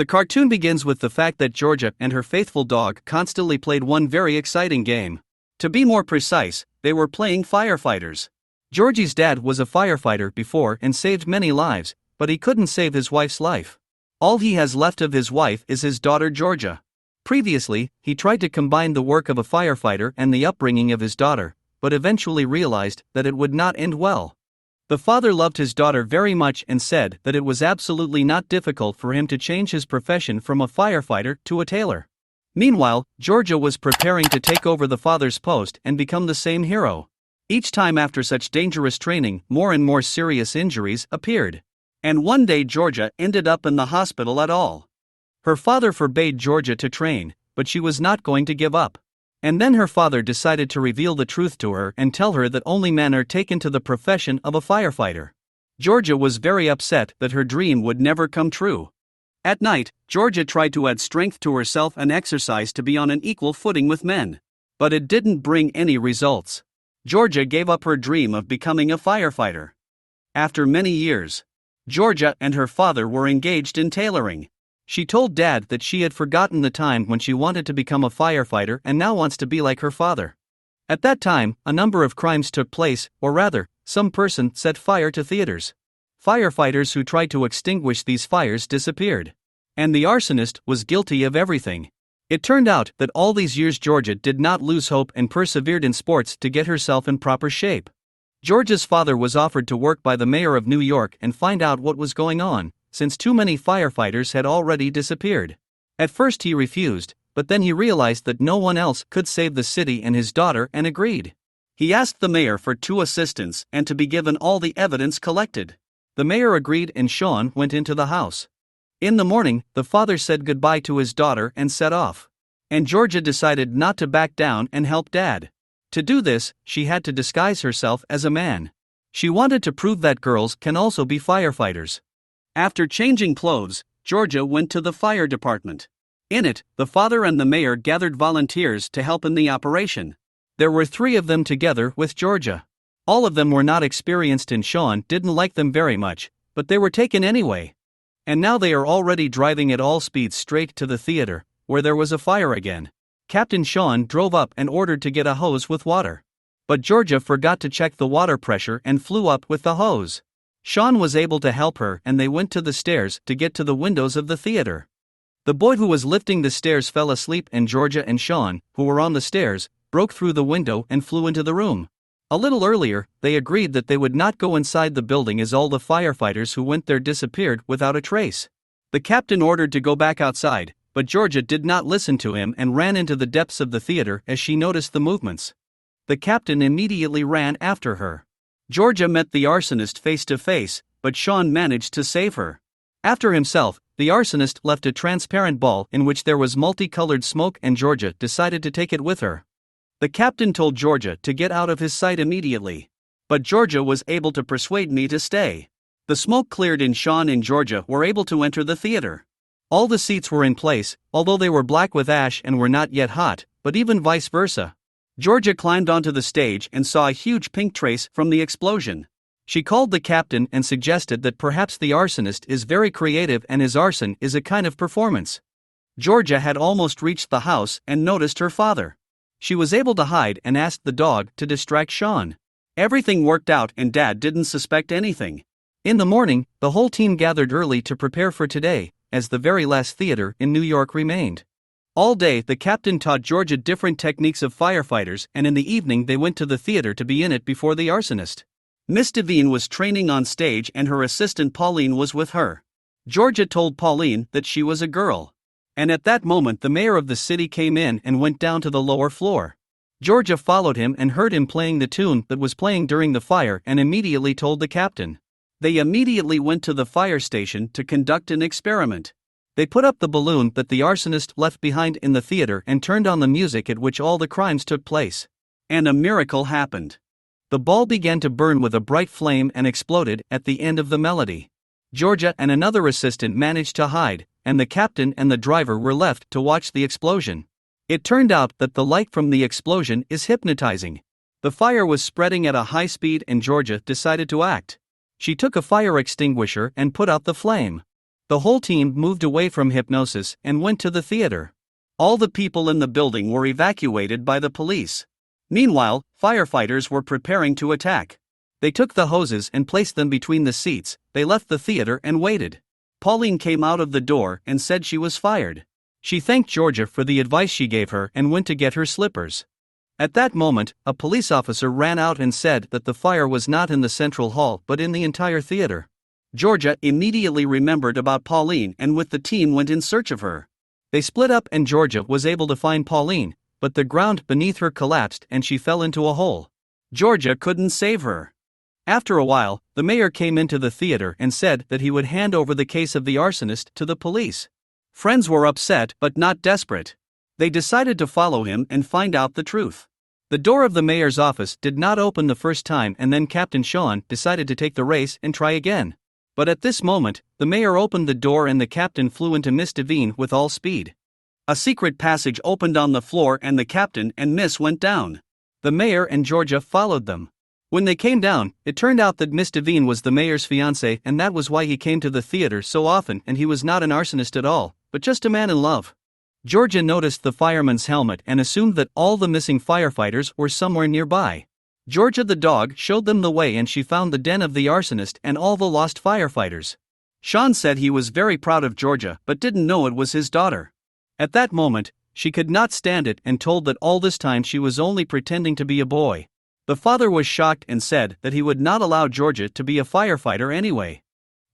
The cartoon begins with the fact that Georgia and her faithful dog constantly played one very exciting game. To be more precise, they were playing firefighters. Georgie's dad was a firefighter before and saved many lives, but he couldn't save his wife's life. All he has left of his wife is his daughter Georgia. Previously, he tried to combine the work of a firefighter and the upbringing of his daughter, but eventually realized that it would not end well. The father loved his daughter very much and said that it was absolutely not difficult for him to change his profession from a firefighter to a tailor. Meanwhile, Georgia was preparing to take over the father's post and become the same hero. Each time after such dangerous training, more and more serious injuries appeared. And one day Georgia ended up in the hospital at all. Her father forbade Georgia to train, but she was not going to give up. And then her father decided to reveal the truth to her and tell her that only men are taken to the profession of a firefighter. Georgia was very upset that her dream would never come true. At night, Georgia tried to add strength to herself and exercise to be on an equal footing with men. But it didn't bring any results. Georgia gave up her dream of becoming a firefighter. After many years, Georgia and her father were engaged in tailoring. She told Dad that she had forgotten the time when she wanted to become a firefighter and now wants to be like her father. At that time, a number of crimes took place, or rather, some person set fire to theaters. Firefighters who tried to extinguish these fires disappeared. And the arsonist was guilty of everything. It turned out that all these years Georgia did not lose hope and persevered in sports to get herself in proper shape. Georgia's father was offered to work by the mayor of New York and find out what was going on, since too many firefighters had already disappeared. At first he refused, but then he realized that no one else could save the city and his daughter and agreed. He asked the mayor for 2 assistants and to be given all the evidence collected. The mayor agreed and Sean went into the house. In the morning, the father said goodbye to his daughter and set off. And Georgia decided not to back down and help Dad. To do this, she had to disguise herself as a man. She wanted to prove that girls can also be firefighters. After changing clothes, Georgia went to the fire department. In it, the father and the mayor gathered volunteers to help in the operation. There were 3 of them together with Georgia. All of them were not experienced and Sean didn't like them very much, but they were taken anyway. And now they are already driving at all speeds straight to the theater, where there was a fire again. Captain Sean drove up and ordered to get a hose with water. But Georgia forgot to check the water pressure and flew up with the hose. Sean was able to help her and they went to the stairs to get to the windows of the theater. The boy who was lifting the stairs fell asleep and Georgia and Sean, who were on the stairs, broke through the window and flew into the room. A little earlier, they agreed that they would not go inside the building as all the firefighters who went there disappeared without a trace. The captain ordered to go back outside, but Georgia did not listen to him and ran into the depths of the theater as she noticed the movements. The captain immediately ran after her. Georgia met the arsonist face to face, but Sean managed to save her. After himself, the arsonist left a transparent ball in which there was multicolored smoke and Georgia decided to take it with her. The captain told Georgia to get out of his sight immediately. But Georgia was able to persuade me to stay. The smoke cleared and Sean and Georgia were able to enter the theater. All the seats were in place, although they were black with ash and were not yet hot, but even vice versa. Georgia climbed onto the stage and saw a huge pink trace from the explosion. She called the captain and suggested that perhaps the arsonist is very creative and his arson is a kind of performance. Georgia had almost reached the house and noticed her father. She was able to hide and asked the dog to distract Sean. Everything worked out and Dad didn't suspect anything. In the morning, the whole team gathered early to prepare for today, as the very last theater in New York remained. All day, the captain taught Georgia different techniques of firefighters, and in the evening they went to the theater to be in it before the arsonist. Miss Devine was training on stage and her assistant Pauline was with her. Georgia told Pauline that she was a girl. And at that moment the mayor of the city came in and went down to the lower floor. Georgia followed him and heard him playing the tune that was playing during the fire and immediately told the captain. They immediately went to the fire station to conduct an experiment. They put up the balloon that the arsonist left behind in the theater and turned on the music at which all the crimes took place. And a miracle happened. The ball began to burn with a bright flame and exploded at the end of the melody. Georgia and another assistant managed to hide, and the captain and the driver were left to watch the explosion. It turned out that the light from the explosion is hypnotizing. The fire was spreading at a high speed and Georgia decided to act. She took a fire extinguisher and put out the flame. The whole team moved away from hypnosis and went to the theater. All the people in the building were evacuated by the police. Meanwhile, firefighters were preparing to attack. They took the hoses and placed them between the seats. They left the theater and waited. Pauline came out of the door and said she was fired. She thanked Georgia for the advice she gave her and went to get her slippers. At that moment, a police officer ran out and said that the fire was not in the central hall but in the entire theater. Georgia immediately remembered about Pauline and with the team went in search of her. They split up and Georgia was able to find Pauline, but the ground beneath her collapsed and she fell into a hole. Georgia couldn't save her. After a while, the mayor came into the theater and said that he would hand over the case of the arsonist to the police. Friends were upset but not desperate. They decided to follow him and find out the truth. The door of the mayor's office did not open the first time and then Captain Sean decided to take the race and try again. But at this moment, the mayor opened the door and the captain flew into Miss Devine with all speed. A secret passage opened on the floor and the captain and Miss went down. The mayor and Georgia followed them. When they came down, it turned out that Miss Devine was the mayor's fiancée and that was why he came to the theater so often and he was not an arsonist at all, but just a man in love. Georgia noticed the fireman's helmet and assumed that all the missing firefighters were somewhere nearby. Georgia the dog showed them the way and she found the den of the arsonist and all the lost firefighters. Sean said he was very proud of Georgia but didn't know it was his daughter. At that moment, she could not stand it and told that all this time she was only pretending to be a boy. The father was shocked and said that he would not allow Georgia to be a firefighter anyway.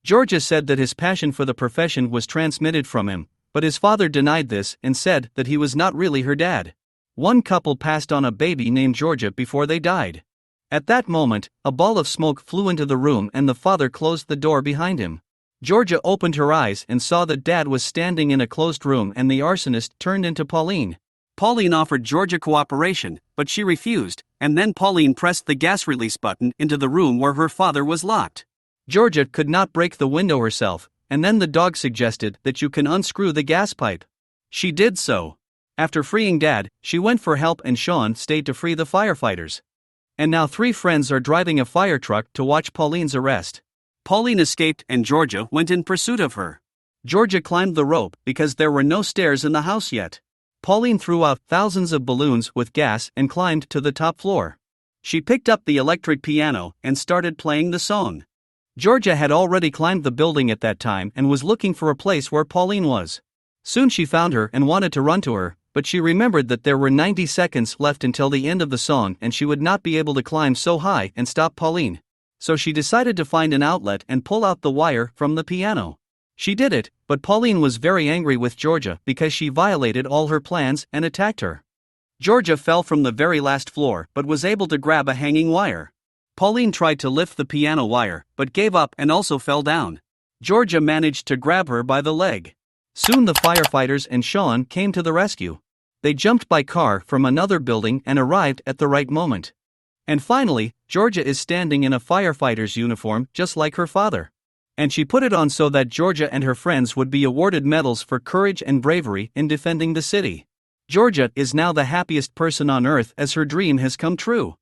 Georgia said that his passion for the profession was transmitted from him, but his father denied this and said that he was not really her dad. One couple passed on a baby named Georgia before they died. At that moment, a ball of smoke flew into the room and the father closed the door behind him. Georgia opened her eyes and saw that Dad was standing in a closed room and the arsonist turned into Pauline. Pauline offered Georgia cooperation, but she refused, and then Pauline pressed the gas release button into the room where her father was locked. Georgia could not break the window herself, and then the dog suggested that you can unscrew the gas pipe. She did so. After freeing Dad, she went for help and Sean stayed to free the firefighters. And now 3 friends are driving a fire truck to watch Pauline's arrest. Pauline escaped and Georgia went in pursuit of her. Georgia climbed the rope because there were no stairs in the house yet. Pauline threw out thousands of balloons with gas and climbed to the top floor. She picked up the electric piano and started playing the song. Georgia had already climbed the building at that time and was looking for a place where Pauline was. Soon she found her and wanted to run to her, but she remembered that there were 90 seconds left until the end of the song and she would not be able to climb so high and stop Pauline. So she decided to find an outlet and pull out the wire from the piano. She did it, but Pauline was very angry with Georgia because she violated all her plans and attacked her. Georgia fell from the very last floor but was able to grab a hanging wire. Pauline tried to lift the piano wire but gave up and also fell down. Georgia managed to grab her by the leg. Soon the firefighters and Sean came to the rescue. They jumped by car from another building and arrived at the right moment. And finally, Georgia is standing in a firefighter's uniform just like her father. And she put it on so that Georgia and her friends would be awarded medals for courage and bravery in defending the city. Georgia is now the happiest person on earth as her dream has come true.